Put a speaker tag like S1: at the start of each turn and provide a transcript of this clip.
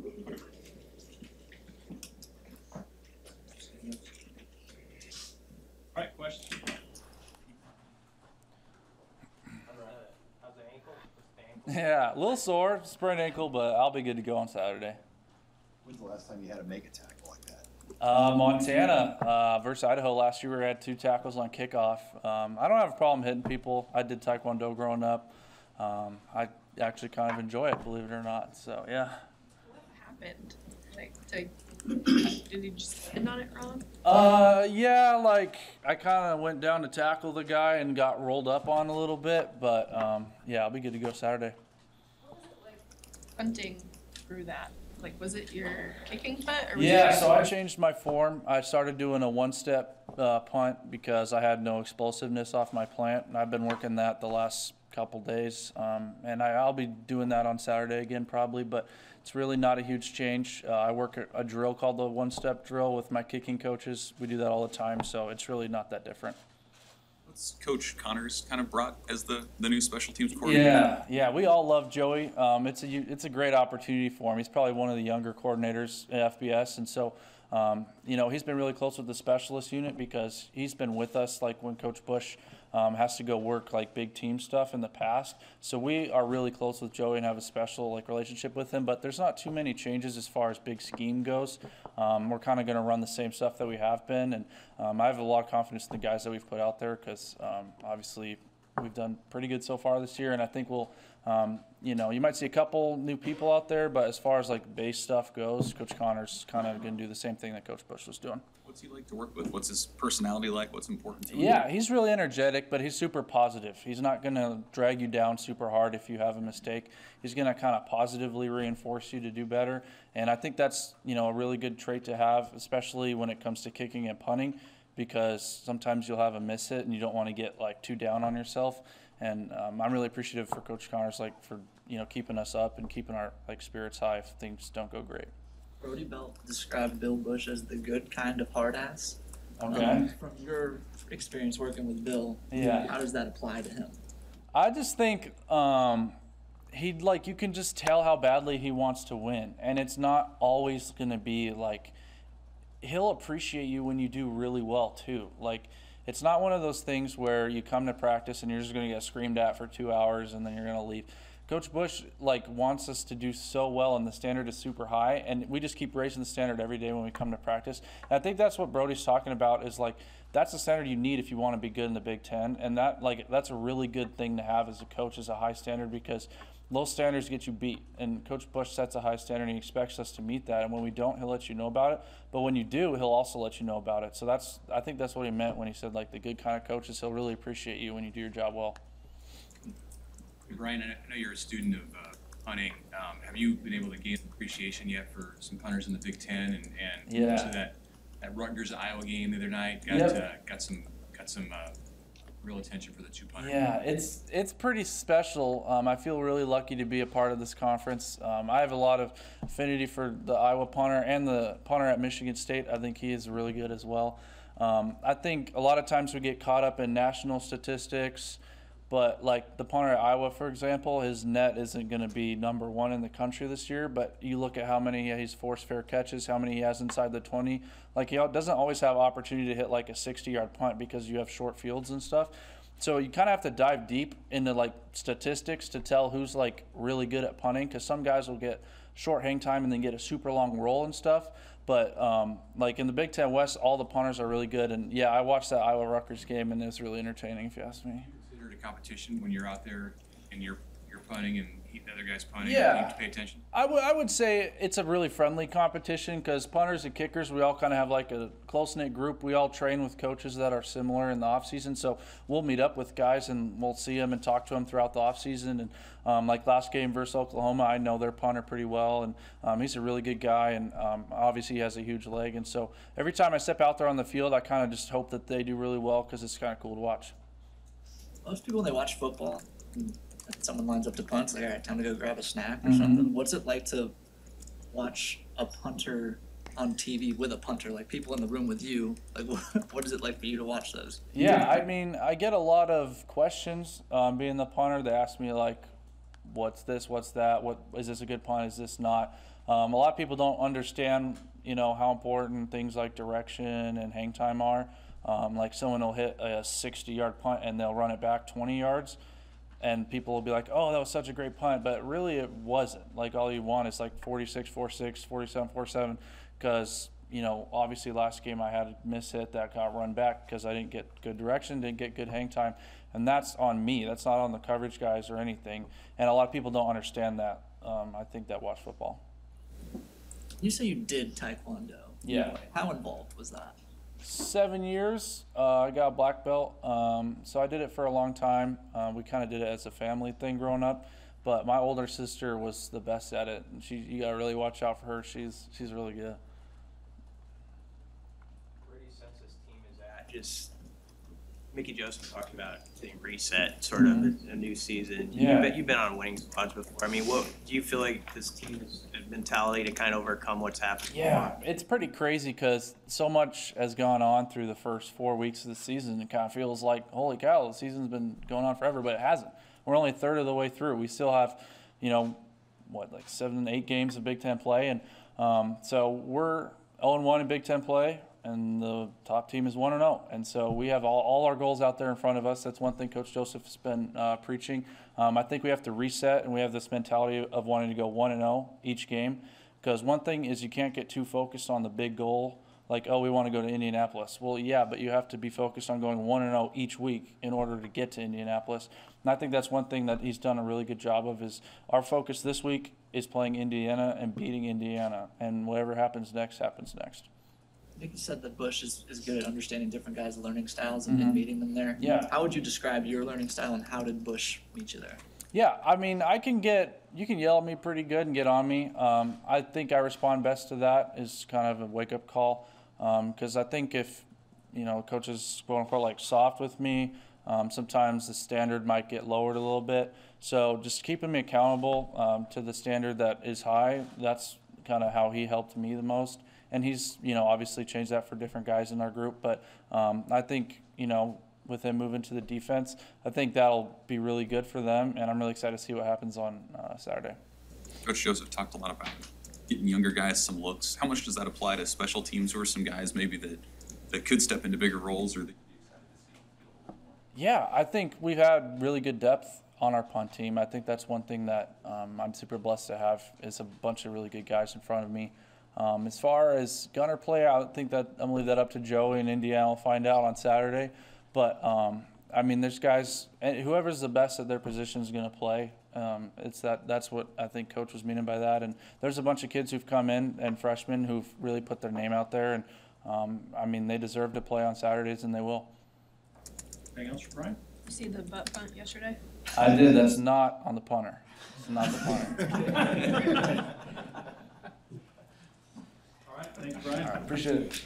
S1: All right, question.
S2: How's the ankle?
S3: Yeah, a little sore, sprained ankle, but I'll be good to go on Saturday.
S4: When's the last time you had to make a tackle like that?
S3: Montana versus Idaho last year, we had 2 tackles on kickoff. I don't have a problem hitting people. I did Taekwondo growing up. I actually kind of enjoy it, believe it or not. So, yeah.
S5: What happened? Did you just land on it wrong?
S3: Yeah, like I kind of went down to tackle the guy and got rolled up on a little bit, but yeah, I'll be good to go Saturday.
S5: What was it like punting through that? Like, was it your kicking foot? Or was
S3: Yeah, so I changed my form. I started doing a one-step punt because I had no explosiveness off my plant, and I've been working that the last couple days. And I'll be doing that on Saturday again probably, but it's really not a huge change. I work a drill called the one-step drill with my kicking coaches. We do that all the time, so it's really not that different.
S1: What's Coach Connors kind of brought as the new special teams coordinator?
S3: Yeah, we all love Joey. It's a great opportunity for him. He's probably one of the younger coordinators at FBS, and so you know, he's been really close with the specialist unit because he's been with us like when Coach Busch has to go work like big team stuff in the past. So we are really close with Joey and have a special like relationship with him, but there's not too many changes as far as big scheme goes. We're kind of going to run the same stuff that we have been, and I have a lot of confidence in the guys that we've put out there because obviously we've done pretty good so far this year, and I think we'll you know, you might see a couple new people out there, but as far as like base stuff goes, Coach Connors kind of going to do the same thing that Coach Busch was doing.
S1: What's he like to work with? What's his personality like? What's important to him?
S3: Yeah, he's really energetic, but he's super positive. He's not going to drag you down super hard if you have a mistake. He's going to kind of positively reinforce you to do better, and I think that's, you know, a really good trait to have, especially when it comes to kicking and punting, because sometimes you'll have a miss hit and you don't want to get like too down on yourself. And I'm really appreciative for Coach Connors, like for, you know, keeping us up and keeping our like spirits high if things don't go great.
S6: Brody Belt described Bill Busch as the good kind of hard ass.
S3: Okay.
S6: From your experience working with Bill,
S3: yeah,
S6: how does that apply to him?
S3: I just think he'd like, you can just tell how badly he wants to win, and it's not always going to be like, he'll appreciate you when you do really well too. Like, it's not one of those things where you come to practice and you're just going to get screamed at for 2 hours and then you're going to leave. Coach Busch like wants us to do so well, and the standard is super high, and we just keep raising the standard every day when we come to practice. And I think that's what Brody's talking about, is like that's the standard you need if you want to be good in the Big Ten, and that like that's a really good thing to have as a coach, is a high standard, because low standards get you beat, and Coach Busch sets a high standard and he expects us to meet that, and when we don't, he'll let you know about it, but when you do, he'll also let you know about it. So that's, I think that's what he meant when he said like the good kind of coaches, he'll really appreciate you when you do your job well.
S1: Brian, I know you're a student of punting. Have you been able to gain appreciation yet for some punters in the Big Ten, and
S3: yeah,
S1: to that Rutgers-Iowa game the other night got some real attention for the 2 punters?
S3: Yeah, it's pretty special. I feel really lucky to be a part of this conference. I have a lot of affinity for the Iowa punter and the punter at Michigan State. I think he is really good as well. I think a lot of times we get caught up in national statistics, but like the punter at Iowa, for example, his net isn't going to be #1 in the country this year, but you look at how many he's forced fair catches, how many he has inside the 20. Like, he doesn't always have opportunity to hit like a 60-yard punt because you have short fields and stuff. So you kind of have to dive deep into like statistics to tell who's like really good at punting, because some guys will get short hang time and then get a super long roll and stuff. But like in the Big Ten West, all the punters are really good. And yeah, I watched that Iowa-Rutgers game, and it was really entertaining, if you ask me.
S1: Consider it a competition when you're out there and you're punting and the other guy's punting?
S3: Yeah.
S1: You need to pay attention?
S3: I would say it's a really friendly competition, because punters and kickers, we all kind of have like a close-knit group. We all train with coaches that are similar in the off-season, so we'll meet up with guys and we'll see them and talk to them throughout the off-season. And like last game versus Oklahoma, I know their punter pretty well, and he's a really good guy, and obviously he has a huge leg. And so every time I step out there on the field, I kind of just hope that they do really well, because it's kind of cool to watch.
S6: Most people, when they watch football, if someone lines up to punt, it's like, all right, time to go grab a snack or something. What's it like to watch a punter on TV with a punter, like people in the room with you? Like, what is it like for you to watch those?
S3: Yeah, I mean, I get a lot of questions being the punter. They ask me like, what's this, what's that, what is this a good punt, is this not? A lot of people don't understand, how important things like direction and hang time are. Like someone will hit a 60-yard punt and they'll run it back 20 yards. And people will be like, oh, that was such a great punt. But really it wasn't. Like all you want is like 46-46, 47-47. Because, obviously last game I had a miss hit that got run back because I didn't get good direction, didn't get good hang time. And that's on me. That's not on the coverage guys or anything. And a lot of people don't understand that. I think that watch football.
S6: You say you did Taekwondo.
S3: Yeah.
S6: How involved was that?
S3: 7 years. I got a black belt. So I did it for a long time. We kind of did it as a family thing growing up. But my older sister was the best at it. And you got to really watch out for her. She's really good.
S2: Where do you sense this team is at? Just Mickey Joseph talked about the reset, sort of a new season.
S3: Yeah.
S2: You've been on winning squads before. I mean, what do you feel like this team has a mentality to kind of overcome what's happened?
S3: Yeah, it's pretty crazy because so much has gone on through the first 4 weeks of the season. It kind of feels like, holy cow, the season's been going on forever, but it hasn't. We're only a third of the way through. We still have, 7, 8 games of Big Ten play, and so we're 0-1 in Big Ten play. And the top team is 1-0. And so we have all our goals out there in front of us. That's one thing Coach Joseph has been preaching. I think we have to reset, and we have this mentality of wanting to go 1-0 each game. Because one thing is you can't get too focused on the big goal, like, oh, we want to go to Indianapolis. Well, yeah, but you have to be focused on going 1-0 each week in order to get to Indianapolis. And I think that's one thing that he's done a really good job of is our focus this week is playing Indiana and beating Indiana. And whatever happens next happens next.
S6: I think you said that Bush is good at understanding different guys' learning styles and meeting them there.
S3: Yeah.
S6: How would you describe your learning style, and how did Bush meet you there?
S3: Yeah, I mean, you can yell at me pretty good and get on me. I think I respond best to that is kind of a wake-up call. Because I think if, coach is quote-unquote like soft with me, sometimes the standard might get lowered a little bit. So just keeping me accountable to the standard that is high, that's kind of how he helped me the most. And he's, obviously changed that for different guys in our group. But I think, with him moving to the defense, I think that'll be really good for them. And I'm really excited to see what happens on Saturday.
S7: Coach Joseph talked a lot about getting younger guys some looks. How much does that apply to special teams or some guys maybe that could step into bigger roles or that?
S3: Yeah, I think we've had really good depth on our punt team. I think that's one thing that I'm super blessed to have is a bunch of really good guys in front of me. As far as gunner play, I think that I'm going to leave that up to Joey in Indiana. I'll find out on Saturday. But, I mean, there's guys, and whoever's the best at their position is going to play. That's what I think Coach was meaning by that. And there's a bunch of kids who've come in and freshmen who've really put their name out there. And, I mean, they deserve to play on Saturdays, and they will.
S1: Anything else for Brian?
S5: You see the butt punt yesterday?
S3: I did. That's not on the punter. It's not the punter.
S1: All right, thanks, Brian.
S3: All right, appreciate it.